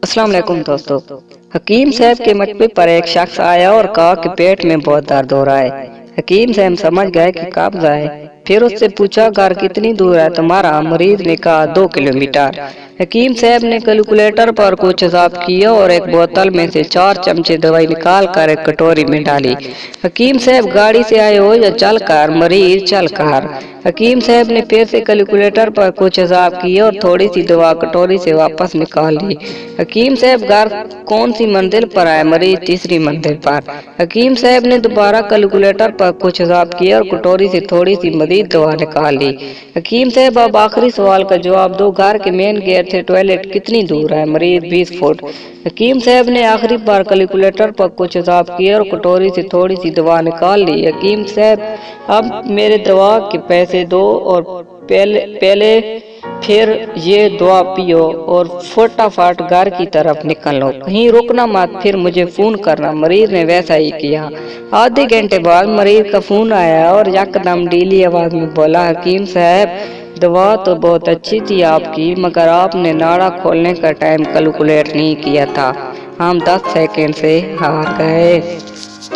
अस्सलाम वालेकुम दोस्तों। हकीम साहब के मकबरे पर एक शख्स आया और कहा कि पेट में बहुत दर्द हो रहा है। हकीम साहब समझ गए कि कब्ज है। फिर उससे पूछा घर कितनी दूर है तुम्हारा? मरीज ने कहा 2 किलोमीटर। हकीम साहब ने कैलकुलेटर पर कुछ हिसाब किया और एक बोतल में से 4 चमचे दवाई निकाल कर एक कटोरी में डाली। हकीम साहब गाड़ी से आए हो या चल कर? मरीज चल कर। हकीम साहब ने फिर से कैलकुलेटर पर कुछ हिसाब किया और थोड़ी सी दवा कटोरी से वापस निकाल ली। हकीम साहब घर कौन सी मंजिल पर आए? मरीज तीसरी मंजिल पर। हकीम साहब ने दोबारा कैलकुलेटर पर कुछ हिसाब किया और कटोरी से थोड़ी सी मजीद दवा निकाल ली। हकीम साहब अब आखिरी सवाल का जवाब दो, घर के मेन गेट से टॉयलेट कितनी दूर है? मरीज 20 फुट। हकीम साहब ने आखिरी बार कैलकुलेटर पर कुछ हिसाब किया और कटोरी से थोड़ी सी दवा निकाल ली। हकीम साहब अब मेरे दवा के पैसे दो और पहले फिर ये दवा पियो और फटाफट घर की तरफ निकलो, कहीं रुकना मत, फिर मुझे फोन करना। मरीज ने वैसा ही किया। आधे घंटे बाद मरीज का फोन आया और यकदम ढीली आवाज में बोला, हकीम साहब दवा तो बहुत अच्छी थी आपकी, मगर आपने नाड़ा खोलने का टाइम कैलकुलेट नहीं किया था। हम 10 सेकंड से हार गए।